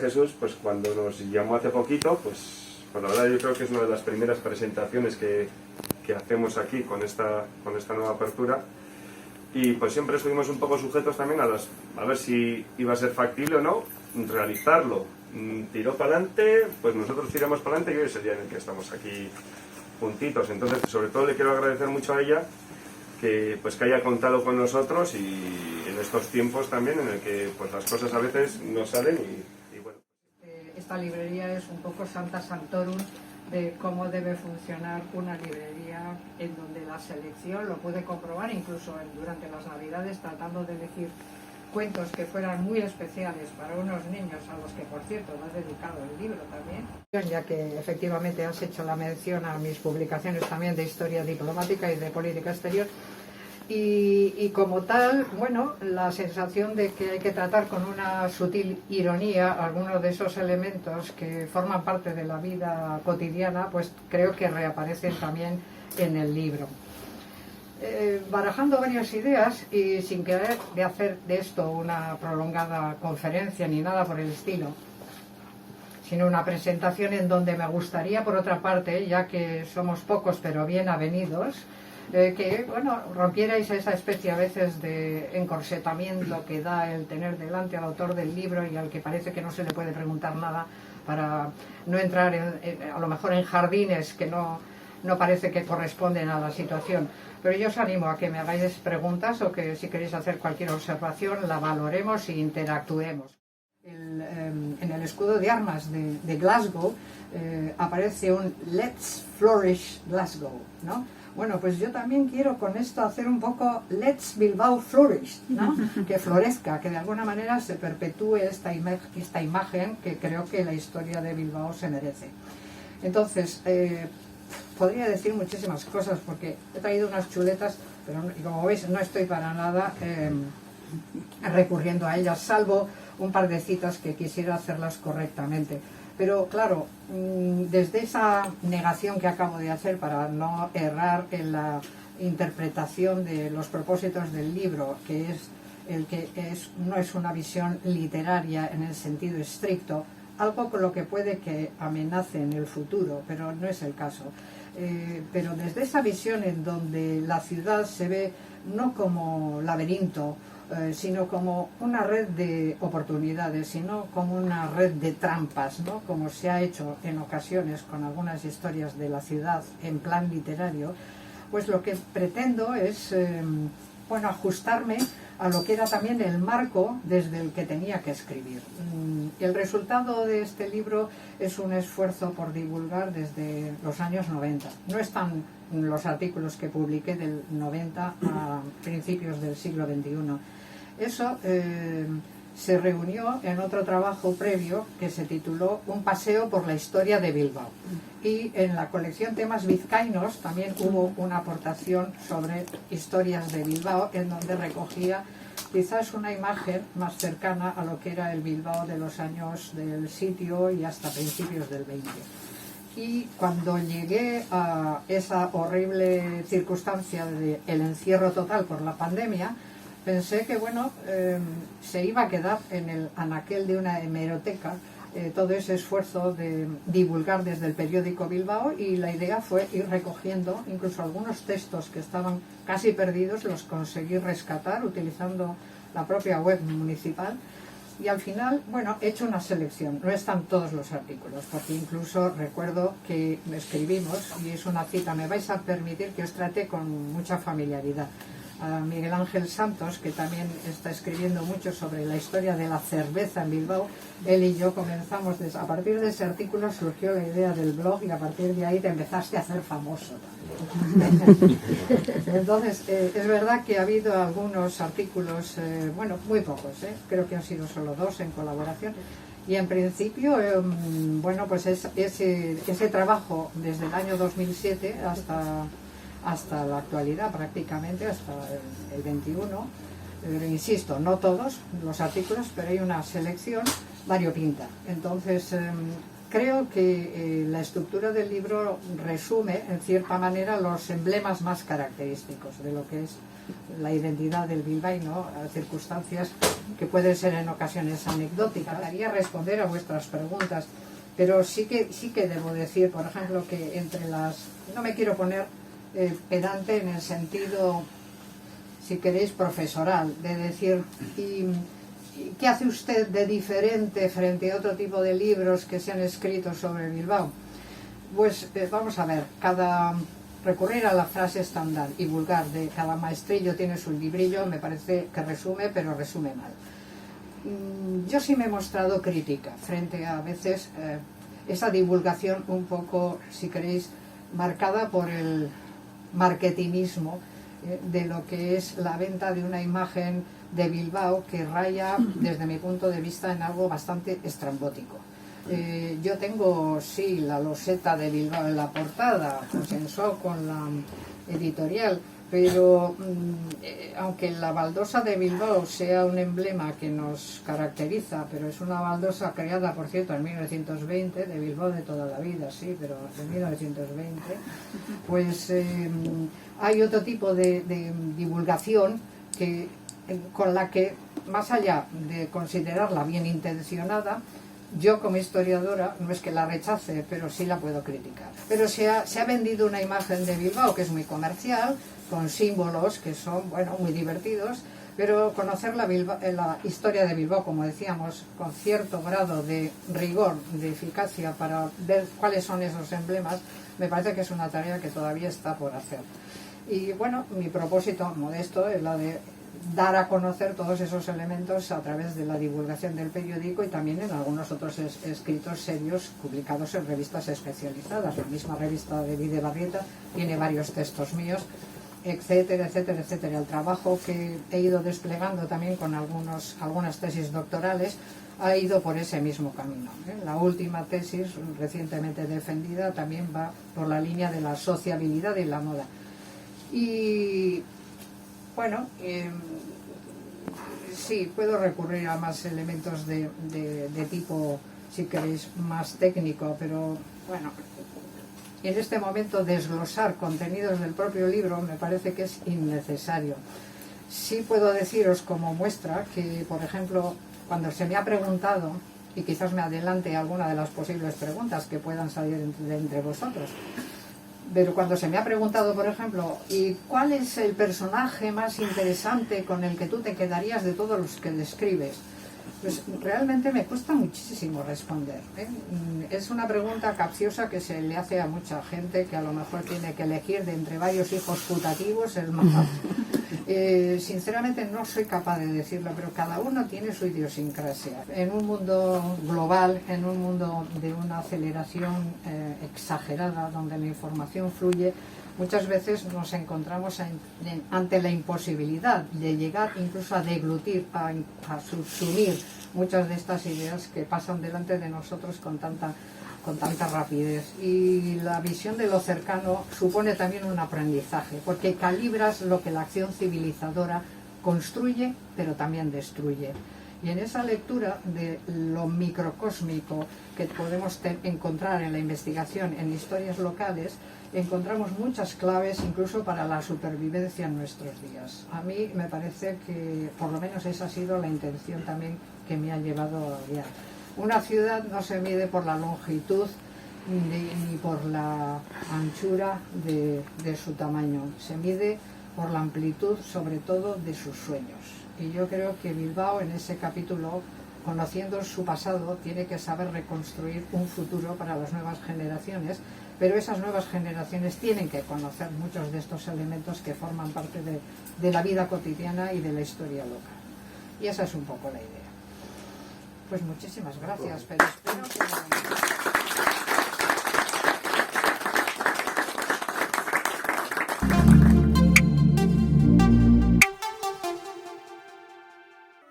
Jesús, pues cuando nos llamó hace poquito, pues la verdad yo creo que es una de las primeras presentaciones que hacemos aquí con esta nueva apertura. Y pues siempre estuvimos un poco sujetos también a ver si iba a ser factible o no realizarlo. Tiró para adelante, pues nosotros tiramos para adelante y hoy es el día en el que estamos aquí juntitos. Entonces, sobre todo le quiero agradecer mucho a ella que haya contado con nosotros y en estos tiempos también en el que pues las cosas a veces no salen y bueno. Esta librería es un poco Santa Sanctorum de cómo debe funcionar una librería, en donde la selección lo puede comprobar incluso durante las Navidades, tratando de elegir cuentos que fueran muy especiales para unos niños, a los que por cierto me has dedicado el libro también. Ya que efectivamente has hecho la mención a mis publicaciones también de historia diplomática y de política exterior, y como tal, bueno, la sensación de que hay que tratar con una sutil ironía algunos de esos elementos que forman parte de la vida cotidiana, pues creo que reaparecen también en el libro. Barajando varias ideas y sin querer de hacer de esto una prolongada conferencia ni nada por el estilo, sino una presentación en donde me gustaría, por otra parte, ya que somos pocos pero bien avenidos, que bueno, rompierais esa especie a veces de encorsetamiento que da el tener delante al autor del libro y al que parece que no se le puede preguntar nada, para no entrar a lo mejor en jardines que no parece que corresponden a la situación. Pero yo os animo a que me hagáis preguntas o que si queréis hacer cualquier observación la valoremos e interactuemos. En el escudo de armas de Glasgow aparece un Let's Flourish Glasgow, ¿no? Bueno, pues yo también quiero con esto hacer un poco Let's Bilbao Flourish, ¿no? Que florezca, que de alguna manera se perpetúe esta imagen que creo que la historia de Bilbao se merece. Entonces, podría decir muchísimas cosas porque he traído unas chuletas, pero como veis no estoy para nada recurriendo a ellas, salvo un par de citas que quisiera hacerlas correctamente. Pero claro, desde esa negación que acabo de hacer para no errar en la interpretación de los propósitos del libro, que es no es una visión literaria en el sentido estricto, algo con lo que puede que amenace en el futuro, pero no es el caso. Pero desde esa visión en donde la ciudad se ve no como laberinto, sino como una red de oportunidades, sino como una red de trampas, ¿no? Como se ha hecho en ocasiones con algunas historias de la ciudad en plan literario, pues lo que pretendo es bueno, ajustarme a lo que era también el marco desde el que tenía que escribir. El resultado de este libro es un esfuerzo por divulgar desde los años 90. No están los artículos que publiqué del 90 a principios del siglo XXI. Eso se reunió en otro trabajo previo que se tituló Un paseo por la historia de Bilbao. Y en la colección Temas Vizcaínos también hubo una aportación sobre historias de Bilbao, en donde recogía quizás una imagen más cercana a lo que era el Bilbao de los años del sitio y hasta principios del 20. Y cuando llegué a esa horrible circunstancia del encierro total por la pandemia, pensé que bueno, se iba a quedar en el anaquel de una hemeroteca todo ese esfuerzo de divulgar desde el periódico Bilbao, y la idea fue ir recogiendo incluso algunos textos que estaban casi perdidos, los conseguí rescatar utilizando la propia web municipal, y al final, bueno, he hecho una selección. No están todos los artículos, porque incluso recuerdo que escribimos, y es una cita, me vais a permitir que os trate con mucha familiaridad, a Miguel Ángel Santos, que también está escribiendo mucho sobre la historia de la cerveza en Bilbao. Él y yo comenzamos, a partir de ese artículo surgió la idea del blog, y a partir de ahí te empezaste a hacer famoso también. Entonces, es verdad que ha habido algunos artículos, bueno, muy pocos, creo que han sido solo 2 en colaboración, y en principio, bueno, pues ese trabajo desde el año 2007 hasta la actualidad, prácticamente hasta el 21, insisto, no todos los artículos, pero hay una selección variopinta. Entonces, creo que la estructura del libro resume, en cierta manera, los emblemas más característicos de lo que es la identidad del bilbaíno, circunstancias que pueden ser en ocasiones anecdóticas. Quería responder a vuestras preguntas, pero sí que debo decir, por ejemplo, que entre las... No me quiero poner pedante en el sentido, si queréis, profesoral, de decir... ¿Qué hace usted de diferente frente a otro tipo de libros que se han escrito sobre Bilbao? Pues vamos a ver, recurrir a la frase estándar y vulgar de cada maestrillo tiene su librillo, me parece que resume, pero resume mal. Yo sí me he mostrado crítica frente a veces esa divulgación un poco, si queréis, marcada por el marketingismo de lo que es la venta de una imagen de Bilbao que raya, desde mi punto de vista, en algo bastante estrambótico. Yo tengo, sí, la loseta de Bilbao en la portada, consensuado con la editorial, pero aunque la baldosa de Bilbao sea un emblema que nos caracteriza, pero es una baldosa creada, por cierto, en 1920, de Bilbao de toda la vida, sí, pero en 1920, pues hay otro tipo de divulgación con la que, más allá de considerarla bien intencionada, yo como historiadora no es que la rechace, pero sí la puedo criticar. Pero se ha vendido una imagen de Bilbao que es muy comercial, con símbolos que son, bueno, muy divertidos, pero conocer la historia de Bilbao, como decíamos, con cierto grado de rigor, de eficacia para ver cuáles son esos emblemas, me parece que es una tarea que todavía está por hacer. Y bueno, mi propósito modesto es la de dar a conocer todos esos elementos a través de la divulgación del periódico y también en algunos otros escritos serios publicados en revistas especializadas. La misma revista de Vide Barrieta tiene varios textos míos, etcétera, etcétera, etcétera. El trabajo que he ido desplegando también con algunas tesis doctorales ha ido por ese mismo camino. La última tesis, recientemente defendida, también va por la línea de la sociabilidad y la moda. Y bueno, sí, puedo recurrir a más elementos de tipo, si queréis, más técnico, pero bueno, en este momento desglosar contenidos del propio libro me parece que es innecesario. Sí puedo deciros como muestra que, por ejemplo, cuando se me ha preguntado, y quizás me adelante alguna de las posibles preguntas que puedan salir entre vosotros, pero cuando se me ha preguntado, por ejemplo, ¿y cuál es el personaje más interesante con el que tú te quedarías de todos los que describes? Pues realmente me cuesta muchísimo responder, Es una pregunta capciosa que se le hace a mucha gente que a lo mejor tiene que elegir de entre varios hijos putativos el más fácil. Sinceramente no soy capaz de decirlo, pero cada uno tiene su idiosincrasia. En un mundo global, en un mundo de una aceleración exagerada, donde la información fluye, muchas veces nos encontramos ante la imposibilidad de llegar incluso a deglutir, a subsumir muchas de estas ideas que pasan delante de nosotros con tanta rapidez. Y la visión de lo cercano supone también un aprendizaje, porque calibras lo que la acción civilizadora construye, pero también destruye. Y en esa lectura de lo microcósmico que podemos encontrar en la investigación en historias locales, encontramos muchas claves incluso para la supervivencia en nuestros días. A mí me parece que por lo menos esa ha sido la intención también que me ha llevado a guiar. Una ciudad no se mide por la longitud ni por la anchura de su tamaño, se mide por la amplitud, sobre todo, de sus sueños. Y yo creo que Bilbao, en ese capítulo, conociendo su pasado, tiene que saber reconstruir un futuro para las nuevas generaciones, pero esas nuevas generaciones tienen que conocer muchos de estos elementos que forman parte de la vida cotidiana y de la historia local. Y esa es un poco la idea. Pues muchísimas gracias, pero espero que...